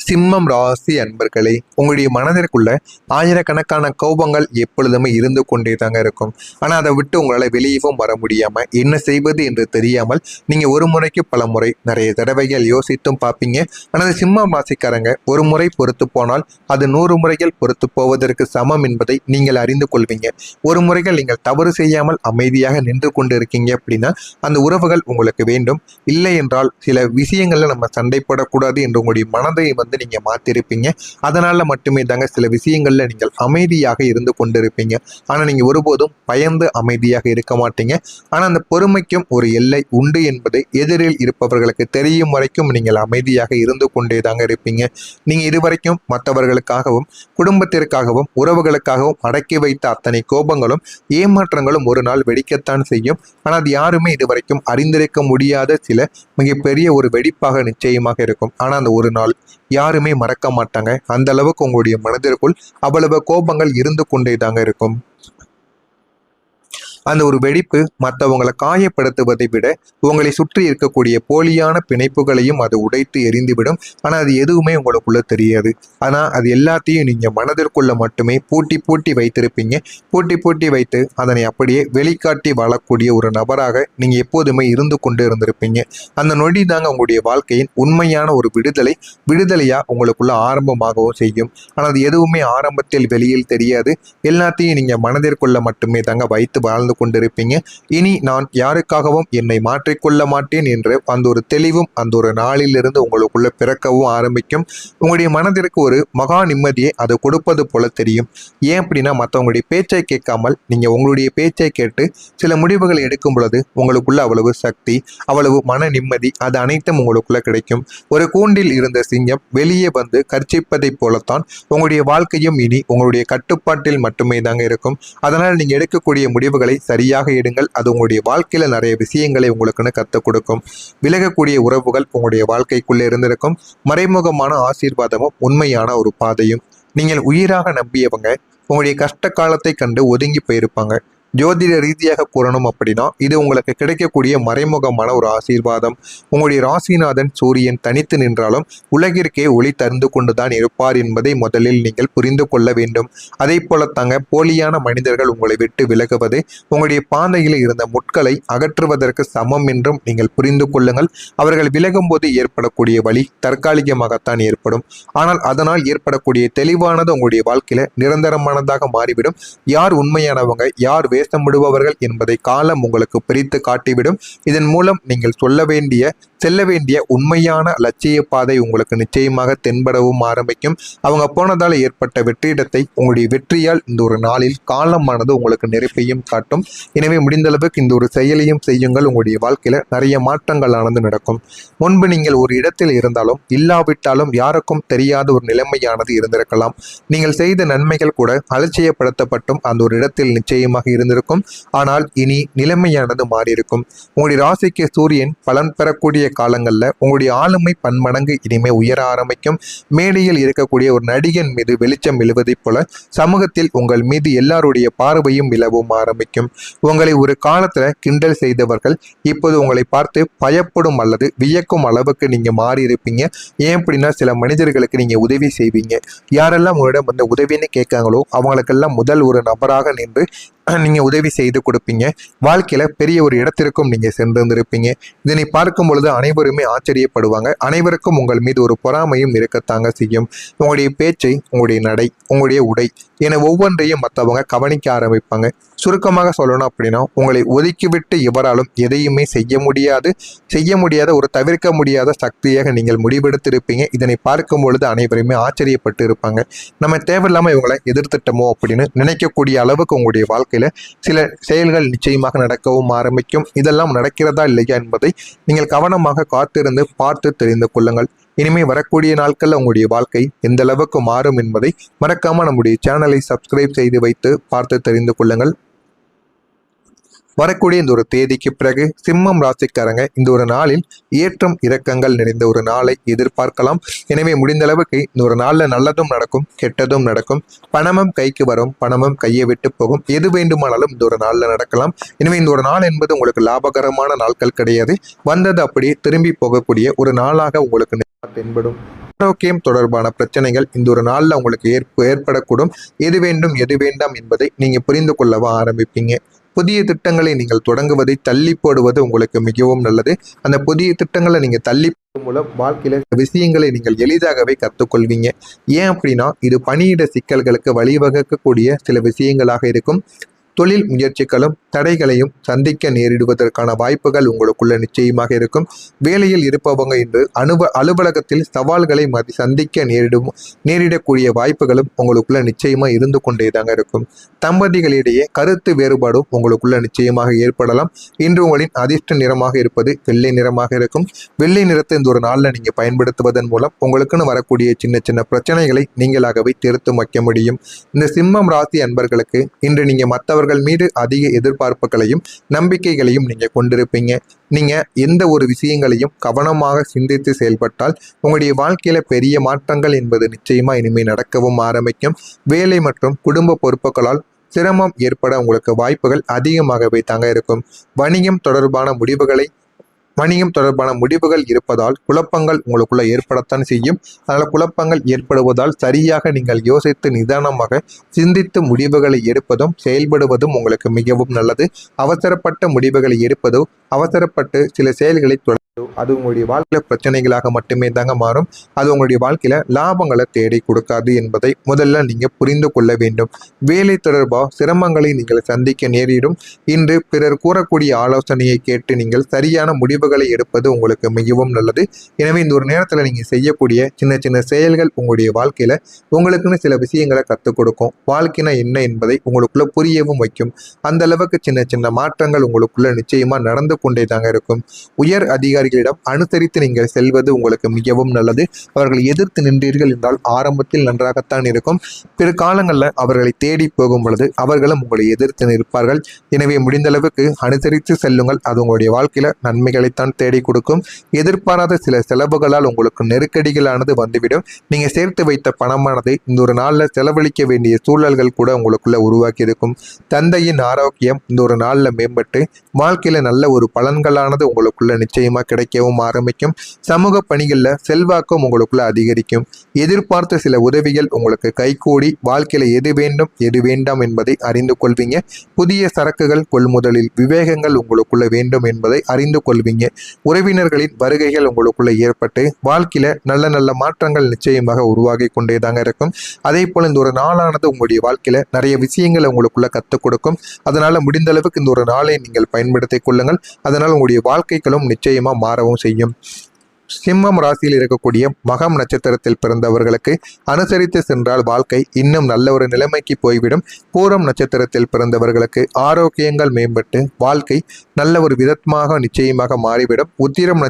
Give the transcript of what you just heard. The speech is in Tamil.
சிம்மம் ராசி அன்பர்களே, உங்களுடைய மனதிற்குள்ள ஆயிரக்கணக்கான கோபங்கள் எப்பொழுதுமே இருந்து கொண்டே தாங்க இருக்கும். ஆனால் அதை விட்டு உங்களால் வெளியவும் வர முடியாமல் என்ன செய்வது என்று தெரியாமல் நீங்கள் ஒரு முறைக்கு பல முறை நிறைய தடவைகள் யோசித்தும் பார்ப்பீங்க. ஆனால் சிம்மம் ராசிக்காரங்க ஒரு முறை பொறுத்து போனால் அது 100 முறைகள் பொறுத்து போவதற்கு சமம் என்பதை நீங்கள் அறிந்து கொள்வீங்க. ஒரு முறைகள் நீங்கள் தவறு செய்யாமல் அமைதியாக நின்று கொண்டு இருக்கீங்க அப்படின்னா அந்த உறவுகள் உங்களுக்கு வேண்டும். இல்லை என்றால் சில விஷயங்கள்ல நம்ம சண்டை போடக்கூடாது என்று உங்களுடைய மனதை நீங்க மாத்திருப்பீங்க. அதனால மட்டுமே தாங்க சில விஷயங்கள்ல நீங்கள் அமைதியாக இருந்து கொண்டிருப்பீங்க. ஆனா நீங்க ஒருபோதும் பயந்து அமைதியாக இருக்க மாட்டீங்க. ஆனா அந்த பொறுமைக்கும் ஒரு எல்லை உண்டு என்பது எதிரில் இருப்பவர்களுக்கு தெரியும் வரைக்கும் நீங்கள் அமைதியாக இருந்து கொண்டே தாங்க இருப்பீங்க. நீங்க இதுவரைக்கும் மற்றவர்களுக்காகவும் குடும்பத்திற்காகவும் உறவுகளுக்காகவும் அடக்கி வைத்த அத்தனை கோபங்களும் ஏமாற்றங்களும் ஒரு நாள் வெடிக்கத்தான் செய்யும். ஆனால் அது யாருமே இதுவரைக்கும் அறிந்திருக்க முடியாத சில மிகப்பெரிய ஒரு வெடிப்பாக நிச்சயமாக இருக்கும். ஆனா அந்த ஒரு நாள் யாருமே மறக்க மாட்டாங்க. அந்த அளவுக்கு உங்களுடைய மனதிற்குள் அவ்வளவு கோபங்கள் இருந்து கொண்டே தாங்க இருக்கும். அந்த ஒரு வெடிப்பு மற்றவங்களை காயப்படுத்துவதை விட உங்களை சுற்றி இருக்கக்கூடிய போலியான பிணைப்புகளையும் அது உடைத்து எரிந்துவிடும். ஆனால் அது எதுவுமே உங்களுக்குள்ள தெரியாது. ஆனால் அது எல்லாத்தையும் நீங்கள் மனதிற்குள்ள மட்டுமே பூட்டி பூட்டி வைத்திருப்பீங்க. பூட்டி பூட்டி வைத்து அதனை அப்படியே வெளிக்காட்டி வாழக்கூடிய ஒரு நபராக நீங்கள் எப்போதுமே இருந்து கொண்டு இருந்திருப்பீங்க. அந்த நொடி தாங்க உங்களுடைய வாழ்க்கையின் உண்மையான ஒரு விடுதலையாக உங்களுக்குள்ள ஆரம்பமாகவும் செய்யும். ஆனால் அது எதுவுமே ஆரம்பத்தில் வெளியில் தெரியாது. எல்லாத்தையும் நீங்கள் மனதிற்குள்ள மட்டுமே தாங்க வைத்து வாழ்ந்து கொண்டிருப்பீங்க. இனி நான் யாருக்காகவும் என்னை மாற்றிக்கொள்ள மாட்டேன் என்று அந்த ஒரு தெளிவும் அந்த ஒரு நாளிலிருந்து உங்களுக்குள்ள பிறக்கவும் ஆரம்பிக்கும். உங்களுடைய மனதிற்கு ஒரு மகா நிம்மதியை அது கொடுப்பது போல தெரியும். ஏன் அப்படின்னா மற்றவங்களுடைய பேச்சை கேட்காமல் நீங்க உங்களுடைய பேச்சை கேட்டு சில முடிவுகளை எடுக்கும் பொழுது உங்களுக்குள்ள அவ்வளவு சக்தி, அவ்வளவு மன நிம்மதி, அது அனைத்தும் உங்களுக்குள்ள கிடைக்கும். ஒரு கூண்டில் இருந்த சிங்கம் வெளியே வந்து கர்ச்சிப்பதை போலத்தான் உங்களுடைய வாழ்க்கையும் இனி உங்களுடைய கட்டுப்பாட்டில் மட்டுமே தாங்க இருக்கும். அதனால் நீங்க எடுக்கக்கூடிய முடிவுகளை சரியாக எடுங்கள். அது உங்களுடைய வாழ்க்கையில நிறைய விஷயங்களை உங்களுக்குன்னு கற்றுக் கொடுக்கும். விலகக்கூடிய உறவுகள் உங்களுடைய வாழ்க்கைக்குள்ளே இருந்திருக்கும். மறைமுகமான ஆசீர்வாதமும் உண்மையான ஒரு பாதையும். நீங்கள் உயிராக நம்பியவங்க உங்களுடைய கஷ்ட காலத்தை கண்டு ஒதுங்கி போயிருப்பாங்க. ஜோதிட ரீதியாக கூறணும் அப்படின்னா இது உங்களுக்கு கிடைக்கக்கூடிய மறைமுகமான ஒரு ஆசீர்வாதம். உங்களுடைய ராசிநாதன் சூரியன் தனித்து நின்றாலும் உலகிற்கே ஒளி தந்து கொண்டுதான் இருப்பார் என்பதை முதலில் நீங்கள் புரிந்து கொள்ள வேண்டும். அதே போல தாங்க போலியான மனிதர்கள் உங்களை விட்டு விலகுவது உங்களுடைய பாதையில் இருந்த முட்களை அகற்றுவதற்கு சமம் என்றும் நீங்கள் புரிந்து கொள்ளுங்கள். அவர்கள் விலகும் போது ஏற்படக்கூடிய வழி தற்காலிகமாகத்தான் ஏற்படும். ஆனால் அதனால் ஏற்படக்கூடிய தெளிவானது உங்களுடைய வாழ்க்கையில நிரந்தரமானதாக மாறிவிடும். யார் உண்மையானவங்க, யார் பேசமிடுபவர்கள் என்பதை காலம் உங்களுக்கு பிரித்து காட்டிவிடும். இதன் மூலம் நீங்கள் செல்ல வேண்டிய உண்மையான லட்சிய பாதை உங்களுக்கு நிச்சயமாக தென்படவும் ஆரம்பிக்கும். அவங்க போனதால் ஏற்பட்ட வெற்றிடத்தை உங்களுடைய வெற்றியால் இந்த ஒரு நாளில் காலமானது உங்களுக்கு நிரப்பையும் காட்டும். எனவே முடிந்த அளவுக்கு இந்த ஒரு செயலையும் செய்யுங்கள். உங்களுடைய வாழ்க்கையில நிறைய மாற்றங்களானது நடக்கும். முன்பு நீங்கள் ஒரு இடத்தில் இருந்தாலும் இல்லாவிட்டாலும் யாருக்கும் தெரியாத ஒரு நிலைமையானது இருந்திருக்கலாம். நீங்கள் செய்த நன்மைகள் கூட அலட்சியப்படுத்தப்பட்டும் அந்த ஒரு இடத்தில் நிச்சயமாக இருந்திருக்கும். ஆனால் இனி நிலைமையானது மாறியிருக்கும். உங்களுடைய ராசிக்கு சூரியன் பலன் பெறக்கூடிய காலங்கள்ல உங்களுடைய ஆளுமை பன்மடங்கு இனிமே உயர ஆரம்பிக்கும். மேடையில் இருக்கக்கூடிய ஒரு நடிகன் மீது வெளிச்சம் விழுவதைப் போல சமூகத்தில் உங்கள் மீது எல்லாருடைய பார்வையும் விழவும் ஆரம்பிக்கும். உங்களை ஒரு காலத்துல கிண்டல் செய்தவர்கள் இப்போது உங்களை பார்த்து பயப்படும் அல்லது வியக்கும் அளவுக்கு நீங்க மாறி இருப்பீங்க. ஏன் அப்படின்னா சில மனிதர்களுக்கு நீங்க உதவி செய்வீங்க. யாரெல்லாம் உங்களிடம் வந்து உதவின்னு கேட்காங்களோ அவங்களுக்கெல்லாம் முதல் ஒரு நபராக நின்று நீங்க உதவி செய்து கொடுப்பீங்க. வாழ்க்கையில பெரிய ஒரு இடத்திற்கும் நீங்க சென்றிருந்திருப்பீங்க. இதனை பார்க்கும் பொழுது அனைவருமே ஆச்சரியப்படுவாங்க. அனைவருக்கும் உங்கள் மீது ஒரு பொறாமையும் இருக்கத்தாங்க செய்யும். உங்களுடைய பேச்சை, உங்களுடைய நடை, உங்களுடைய உடை என ஒவ்வொன்றையும் மற்றவங்க கவனிக்க ஆரம்பிப்பாங்க. சுருக்கமாக சொல்லணும் அப்படின்னா உங்களை ஒதுக்கிவிட்டு எவராலும் எதையுமே செய்ய முடியாத ஒரு தவிர்க்க முடியாத சக்தியாக நீங்கள் முடிவெடுத்திருப்பீங்க. இதனை பார்க்கும் பொழுது அனைவருமே ஆச்சரியப்பட்டு இருப்பாங்க. நம்ம தேவையில்லாமல் இவங்களை எதிர்த்துட்டோமோ அப்படின்னு நினைக்கக்கூடிய அளவுக்கு உங்களுடைய வாழ்க்கையில சில செயல்கள் நிச்சயமாக நடக்கவும் ஆரம்பிக்கும். இதெல்லாம் நடக்கிறதா இல்லையா என்பதை நீங்கள் கவனமாக காத்திருந்து பார்த்து தெரிந்து கொள்ளுங்கள். இனிமே வரக்கூடிய நாட்கள்ல உங்களுடைய வாழ்க்கை எந்த அளவுக்கு மாறும் என்பதை மறக்காம நம்முடைய சேனலை சப்ஸ்கிரைப் செய்து வைத்து பார்த்து தெரிந்து கொள்ளுங்கள். வரக்கூடிய இந்த ஒரு தேதிக்கு பிறகு சிம்மம் ராசிக்காரங்க இந்த ஒரு நாளில் ஏற்றம் இறக்கங்கள் நிறைந்த ஒரு நாளை எதிர்பார்க்கலாம். எனவே முடிந்த அளவுக்கு இந்த ஒரு நாளில் நல்லதும் நடக்கும், கெட்டதும் நடக்கும். பணமும் கைக்கு வரும், பணமும் கையை விட்டு போகும். எது வேண்டுமானாலும் இந்த ஒரு நாளில் நடக்கலாம். எனவே இந்த ஒரு நாள் என்பது உங்களுக்கு லாபகரமான நாட்கள் கிடையாது. வந்தது அப்படியே திரும்பி போகக்கூடிய ஒரு நாளாக உங்களுக்கு தென்படும். ஆரோக்கியம் தொடர்பான பிரச்சனைகள் இந்த ஒரு நாள்ல உங்களுக்கு ஏற்படக்கூடும். எது வேண்டும் எது வேண்டாம் என்பதை நீங்க புரிந்து கொள்ளவா ஆரம்பிப்பீங்க. புதிய திட்டங்களை நீங்கள் தொடங்குவதை தள்ளி போடுவது உங்களுக்கு மிகவும் நல்லது. அந்த புதிய திட்டங்களை நீங்க தள்ளி போடுவதன் மூலம் வாழ்க்கையில விஷயங்களை நீங்கள் எளிதாகவே கற்றுக்கொள்வீங்க. ஏன் அப்படின்னா இது பணியிட சிக்கல்களுக்கு வழிவகுக்கக்கூடிய சில விஷயங்களாக இருக்கும். தொழில் முயற்சிகளும் தடைகளையும் சந்திக்க நேரிடுவதற்கான வாய்ப்புகள் உங்களுக்குள்ள நிச்சயமாக இருக்கும். வேலையில் இருப்பவங்க இன்று அலுவலகத்தில் சவால்களை சந்திக்க நேரிடக்கூடிய வாய்ப்புகளும் உங்களுக்குள்ள நிச்சயமா இருந்து கொண்டே தாங்க இருக்கும். தம்பதிகளிடையே கருத்து வேறுபாடும் உங்களுக்குள்ள நிச்சயமாக ஏற்படலாம். இன்று உங்களின் அதிர்ஷ்ட நிறமாக இருப்பது வெள்ளை நிறமாக இருக்கும். வெள்ளை நிறத்தை இந்த ஒரு நாளில் நீங்க பயன்படுத்துவதன் மூலம் உங்களுக்குன்னு வரக்கூடிய சின்ன சின்ன பிரச்சனைகளை நீங்களாகவே தீர்த்து வைக்க முடியும். இந்த சிம்மம் ராசி அன்பர்களுக்கு இன்று நீங்க மற்றவர்கள் மீது அதிக எதிர்பார்ப்புகளையும் நம்பிக்கைகளையும் நீங்க கொண்டிருப்பீங்க. நீங்க எந்த ஒரு விஷயங்களையும் கவனமாக சிந்தித்து செயல்பட்டால் உங்களுடைய வாழ்க்கையில பெரிய மாற்றங்கள் என்பது நிச்சயமா இனிமேல் நடக்கவும் ஆரம்பிக்கும். வேலை மற்றும் குடும்ப பொறுப்புகளால் சிரமம் ஏற்பட உங்களுக்கு வாய்ப்புகள் அதிகமாகவே தாங்க இருக்கும். வணிகம் தொடர்பான முடிவுகள் இருப்பதால் குழப்பங்கள் உங்களுக்குள்ள ஏற்படத்தான் செய்யும். அதனால் குழப்பங்கள் ஏற்படுவதால் சரியாக நீங்கள் யோசித்து நிதானமாக சிந்தித்து முடிவுகளை எடுப்பதும் செயல்படுவதும் உங்களுக்கு மிகவும் நல்லது. அவசரப்பட்ட முடிவுகளை எடுப்பதோ அவசரப்பட்டு சில செயல்களை அது உங்களுடைய வாழ்க்கையில பிரச்சனைகளாக மட்டுமே தாங்க மாறும். அது உங்களுடைய வாழ்க்கையில லாபங்களை தேடி கொடுக்காது என்பதை முதல்ல நீங்க புரிந்து கொள்ள வேண்டும். வேலை தொடர்பாக சிரமங்களை நீங்கள் சந்திக்க நேரிடும். இன்று பிறர் கூறக்கூடிய ஆலோசனையை கேட்டு நீங்கள் சரியான முடிவுகளை எடுப்பது உங்களுக்கு மிகவும் நல்லது. எனவே இந்த ஒரு நேரத்துல நீங்க செய்யக்கூடிய சின்ன சின்ன செயல்கள் உங்களுடைய வாழ்க்கையில உங்களுக்குன்னு சில விஷயங்களை கற்றுக் கொடுக்கும். வாழ்க்கைனா என்ன என்பதை உங்களுக்குள்ள புரியவும் வைக்கும். அந்த அளவுக்கு சின்ன சின்ன மாற்றங்கள் உங்களுக்குள்ள நிச்சயமா நடந்து கொண்டே தாங்க இருக்கும். உயர் அதிகாரிகளிடம் அனுசரித்து நீங்கள் செல்வது உங்களுக்கு மிகவும் நல்லது. அவர்களை எதிர்த்து நின்றீர்கள் என்றால் ஆரம்பத்தில் நன்றாகத்தான் இருக்கும். பிற காலங்களில் அவர்களை தேடி போகும் பொழுது அவர்களும் உங்களை எதிர்த்து நிற்பார்கள். எனவே முடிந்த அளவுக்கு அனுசரித்து செல்லுங்கள். அது உங்களுடைய வாழ்க்கையில நன்மைகளைத்தான் தேடி கொடுக்கும். எதிர்பாராத சில செலவுகளால் உங்களுக்கு நெருக்கடிகளானது வந்துவிடும். நீங்க சேர்த்து வைத்த பணமானது இந்த ஒரு நாள்ல செலவழிக்க வேண்டிய சூழல்கள் கூட உங்களுக்குள்ள உருவாக்கி இருக்கும். தந்தையின் ஆரோக்கியம் இந்த ஒரு நாள்ல மேம்பட்டு வாழ்க்கையில நல்ல ஒரு பலன்களானது உங்களுக்குள்ள நிச்சயமா கிடைக்கவும் ஆரம்பிக்கும். சமூக பணிகளில் செல்வாக்கும் உங்களுக்குள்ள அதிகரிக்கும். எதிர்பார்த்த சில உதவிகள் உங்களுக்கு கைகூடி வாழ்க்கையில எது வேண்டும் எது வேண்டாம் என்பதை அறிந்து கொள்வீங்க. புதிய சரக்குகள் கொள்முதலில் விவேகங்கள் உங்களுக்குள்ள வேண்டும் என்பதை அறிந்து கொள்வீங்க. உறவினர்களின் வருகைகள் உங்களுக்குள்ள ஏற்பட்டு வாழ்க்கையில நல்ல நல்ல மாற்றங்கள் நிச்சயமாக உருவாகி கொண்டேதாங்க இருக்கும். அதே போல இந்த ஒரு நாளானது உங்களுடைய வாழ்க்கையில நிறைய விஷயங்களை உங்களுக்குள்ள கற்றுக் கொடுக்கும். அதனால முடிந்த அளவுக்கு இந்த ஒரு நாளை நீங்கள் பயன்படுத்திக் கொள்ளுங்கள். அதனால் உங்களுடைய வாழ்க்கைகளும் நிச்சயமா மாறவும் செய்யும். சிம்மம் ராசியில் இருக்கக்கூடிய மகம் நட்சத்திரத்தில் பிறந்தவர்களுக்கு அனுசரித்து சென்றால் வாழ்க்கை இன்னும் நல்ல ஒரு நிலைமைக்கு போய்விடும். பூரம் நட்சத்திரத்தில் பிறந்தவர்களுக்கு ஆரோக்கியங்கள் மேம்பட்டு வாழ்க்கை நல்ல ஒரு விதமாக நிச்சயமாக மாறிவிடும். உத்திரம்